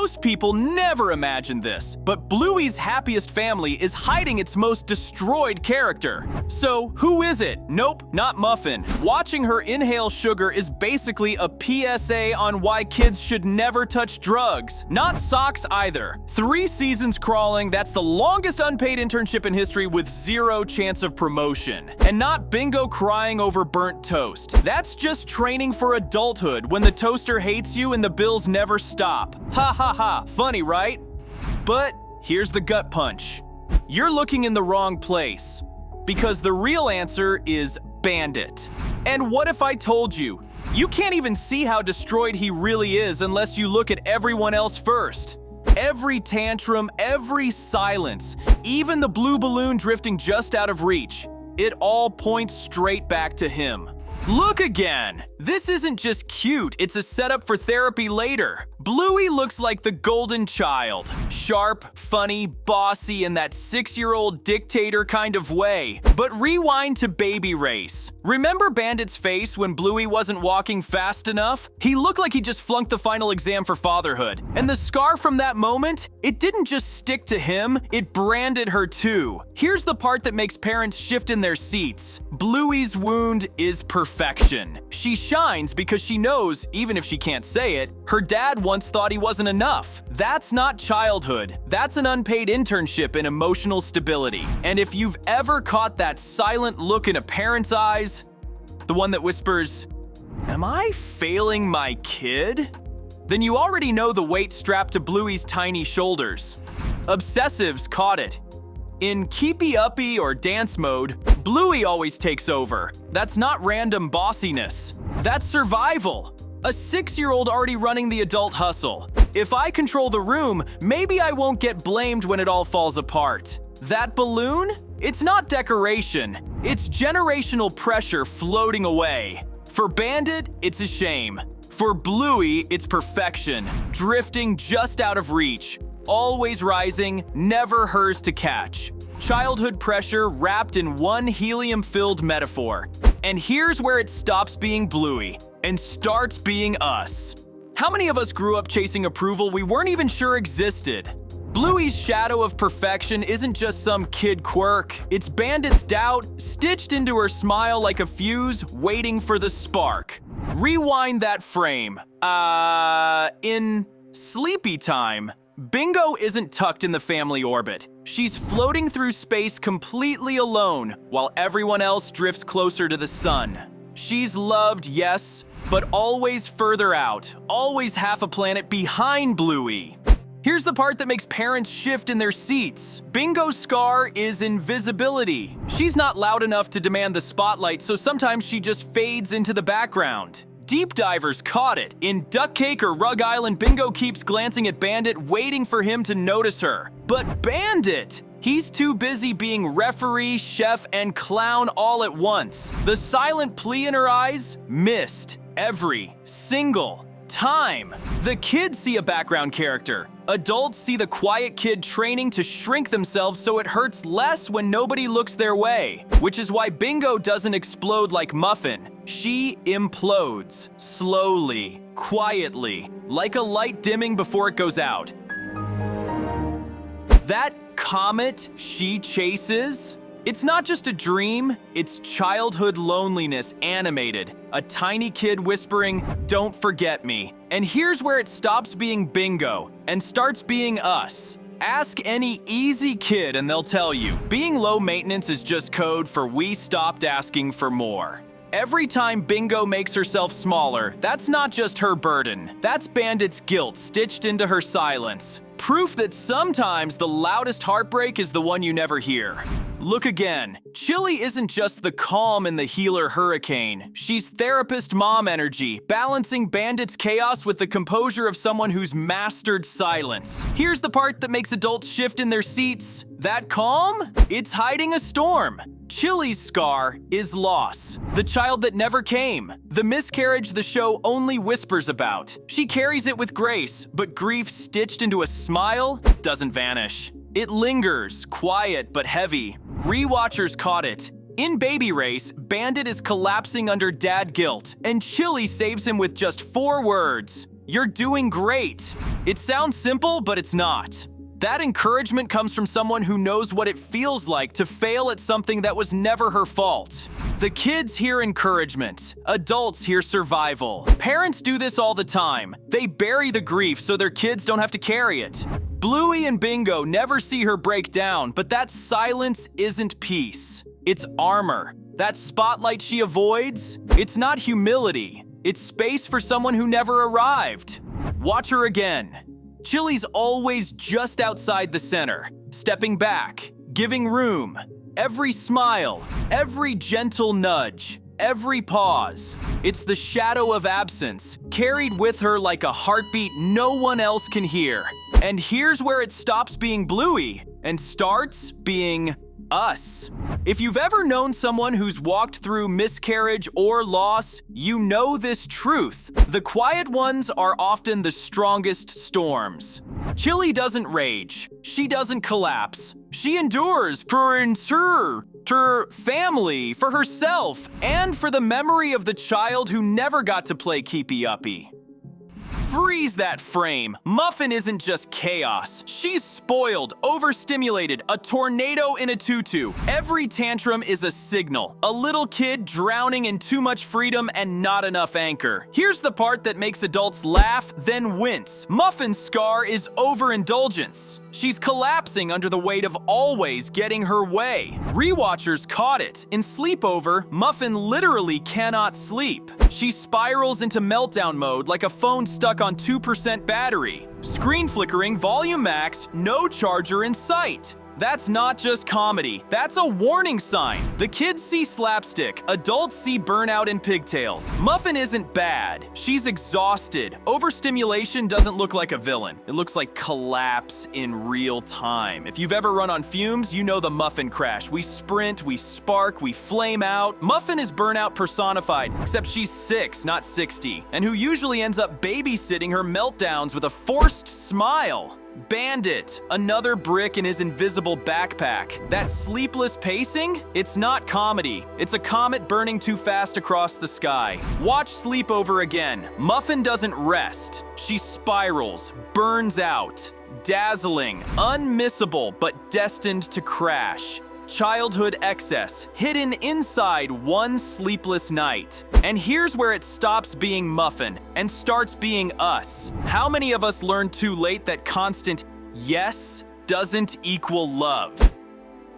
Most people never imagined this, but Bluey's happiest family is hiding its most destroyed character. So, who is it? Nope, not Muffin. Watching her inhale sugar is basically a PSA on why kids should never touch drugs. Not socks either. 3 seasons crawling, that's the longest unpaid internship in history with 0 chance of promotion. And not Bingo crying over burnt toast. That's just training for adulthood when the toaster hates you and the bills never stop. Ha ha ha, funny, right? But here's the gut punch. You're looking in the wrong place, because the real answer is Bandit. And what if I told you, you can't even see how destroyed he really is unless you look at everyone else first? Every tantrum, every silence, even the blue balloon drifting just out of reach, it all points straight back to him. Look again! This isn't just cute, it's a setup for therapy later. Bluey looks like the golden child. Sharp, funny, bossy, in that 6-year-old dictator kind of way. But rewind to Baby Race. Remember Bandit's face when Bluey wasn't walking fast enough? He looked like he just flunked the final exam for fatherhood. And the scar from that moment, it didn't just stick to him, it branded her too. Here's the part that makes parents shift in their seats. Bluey's wound is perfection. She shines because she knows, even if she can't say it, her dad once thought he wasn't enough. That's not childhood. That's an unpaid internship in emotional stability. And if you've ever caught that silent look in a parent's eyes, the one that whispers, "Am I failing my kid?" then you already know the weight strapped to Bluey's tiny shoulders. Obsessives caught it. In keepy-uppy or dance mode, Bluey always takes over. That's not random bossiness. That's survival. A 6-year-old already running the adult hustle. If I control the room, maybe I won't get blamed when it all falls apart. That balloon? It's not decoration. It's generational pressure floating away. For Bandit, it's a shame. For Bluey, it's perfection, drifting just out of reach. Always rising, never hers to catch. Childhood pressure wrapped in one helium-filled metaphor. And here's where it stops being Bluey and starts being us. How many of us grew up chasing approval we weren't even sure existed? Bluey's shadow of perfection isn't just some kid quirk. It's Bandit's doubt stitched into her smile like a fuse waiting for the spark. Rewind that frame. In sleepy time, Bingo isn't tucked in the family orbit. She's floating through space completely alone, while everyone else drifts closer to the sun. She's loved, yes, but always further out, always half a planet behind Bluey. Here's the part that makes parents shift in their seats. Bingo's scar is invisibility. She's not loud enough to demand the spotlight, so sometimes she just fades into the background. Deep divers caught it. In Duck Cake or Rug Island, Bingo keeps glancing at Bandit, waiting for him to notice her. But Bandit! He's too busy being referee, chef, and clown all at once. The silent plea in her eyes missed every single time. The kids see a background character. Adults see the quiet kid training to shrink themselves so it hurts less when nobody looks their way. Which is why Bingo doesn't explode like Muffin. She implodes, slowly, quietly, like a light dimming before it goes out. That comet she chases, it's not just a dream, it's childhood loneliness animated. A tiny kid whispering, "Don't forget me." And here's where it stops being Bingo and starts being us. Ask any easy kid and they'll tell you, being low maintenance is just code for we stopped asking for more. Every time Bingo makes herself smaller, that's not just her burden. That's Bandit's guilt stitched into her silence. Proof that sometimes the loudest heartbreak is the one you never hear. Look again. Chili isn't just the calm in the healer hurricane. She's therapist mom energy, balancing Bandit's chaos with the composure of someone who's mastered silence. Here's the part that makes adults shift in their seats. That calm? It's hiding a storm. Chili's scar is loss. The child that never came. The miscarriage the show only whispers about. She carries it with grace, but grief stitched into a smile doesn't vanish. It lingers, quiet but heavy. Rewatchers caught it. In Baby Race, Bandit is collapsing under dad guilt, and Chili saves him with just 4 words. You're doing great. It sounds simple, but it's not. That encouragement comes from someone who knows what it feels like to fail at something that was never her fault. The kids hear encouragement. Adults hear survival. Parents do this all the time. They bury the grief so their kids don't have to carry it. Bluey and Bingo never see her break down, but that silence isn't peace. It's armor. That spotlight she avoids, it's not humility. It's space for someone who never arrived. Watch her again. Chili's always just outside the center, stepping back, giving room. Every smile, every gentle nudge, every pause. It's the shadow of absence, carried with her like a heartbeat no one else can hear. And here's where it stops being Bluey and starts being us. If you've ever known someone who's walked through miscarriage or loss, you know this truth. The quiet ones are often the strongest storms. Chili doesn't rage. She doesn't collapse. She endures for her family, for herself, and for the memory of the child who never got to play keepy-uppy. Freeze that frame. Muffin isn't just chaos. She's spoiled, overstimulated, a tornado in a tutu. Every tantrum is a signal. A little kid drowning in too much freedom and not enough anchor. Here's the part that makes adults laugh, then wince. Muffin's scar is overindulgence. She's collapsing under the weight of always getting her way. Rewatchers caught it. In Sleepover, Muffin literally cannot sleep. She spirals into meltdown mode like a phone stuck on 2% battery. Screen flickering, volume maxed, no charger in sight. That's not just comedy, that's a warning sign. The kids see slapstick, adults see burnout and pigtails. Muffin isn't bad, she's exhausted. Overstimulation doesn't look like a villain. It looks like collapse in real time. If you've ever run on fumes, you know the Muffin crash. We sprint, we spark, we flame out. Muffin is burnout personified, except she's 6, not 60, and who usually ends up babysitting her meltdowns with a forced smile. Bandit, another brick in his invisible backpack. That sleepless pacing? It's not comedy. It's a comet burning too fast across the sky. Watch Sleepover again. Muffin doesn't rest. She spirals, burns out. Dazzling, unmissable, but destined to crash. Childhood excess, hidden inside one sleepless night. And here's where it stops being Muffin and starts being us. How many of us learned too late that constant yes doesn't equal love?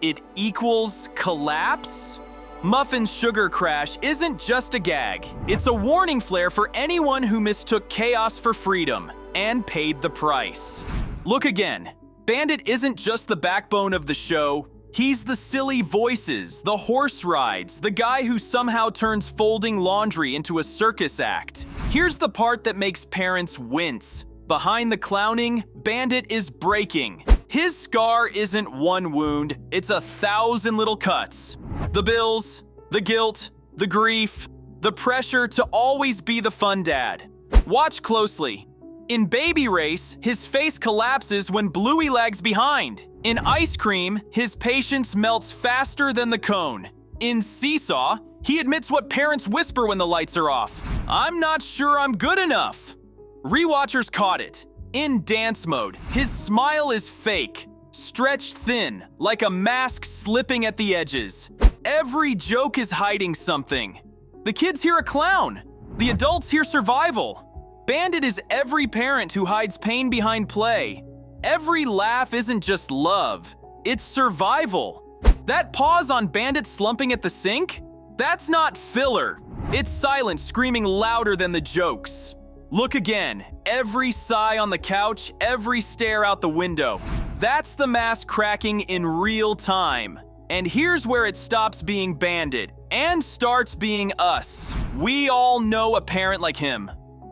It equals collapse? Muffin's sugar crash isn't just a gag. It's a warning flare for anyone who mistook chaos for freedom and paid the price. Look again. Bandit isn't just the backbone of the show. He's the silly voices, the horse rides, the guy who somehow turns folding laundry into a circus act. Here's the part that makes parents wince. Behind the clowning, Bandit is breaking. His scar isn't one wound, it's 1,000 little cuts. The bills, the guilt, the grief, the pressure to always be the fun dad. Watch closely. In Baby Race, his face collapses when Bluey lags behind. In Ice Cream, his patience melts faster than the cone. In Seesaw, he admits what parents whisper when the lights are off. I'm not sure I'm good enough. Rewatchers caught it. In Dance Mode, his smile is fake, stretched thin, like a mask slipping at the edges. Every joke is hiding something. The kids hear a clown. The adults hear survival. Bandit is every parent who hides pain behind play. Every laugh isn't just love, it's survival. That pause on Bandit slumping at the sink? That's not filler. It's silence screaming louder than the jokes. Look again. Every sigh on the couch, every stare out the window. That's the mask cracking in real time. And here's where it stops being Bandit and starts being us. We all know a parent like him.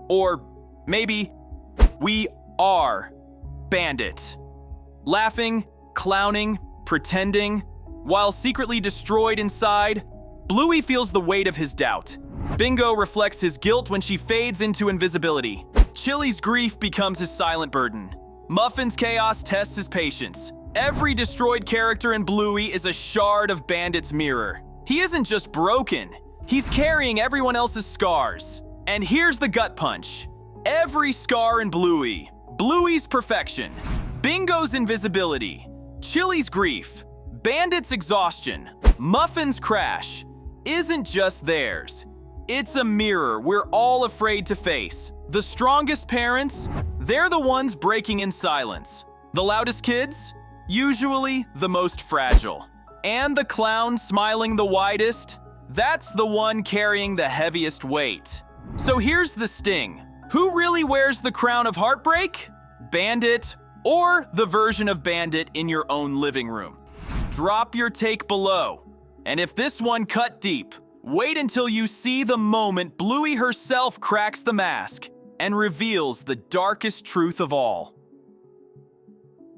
Or maybe we are Bandit. Laughing, clowning, pretending, while secretly destroyed inside, Bluey feels the weight of his doubt. Bingo reflects his guilt when she fades into invisibility. Chili's grief becomes his silent burden. Muffin's chaos tests his patience. Every destroyed character in Bluey is a shard of Bandit's mirror. He isn't just broken, he's carrying everyone else's scars. And here's the gut punch. Every scar in Bluey. Bluey's perfection. Bingo's invisibility. Chili's grief. Bandit's exhaustion. Muffin's crash. Isn't just theirs. It's a mirror we're all afraid to face. The strongest parents, they're the ones breaking in silence. The loudest kids, usually the most fragile. And the clown smiling the widest, that's the one carrying the heaviest weight. So here's the sting. Who really wears the crown of heartbreak? Bandit, or the version of Bandit in your own living room? Drop your take below. And if this one cut deep, wait until you see the moment Bluey herself cracks the mask and reveals the darkest truth of all.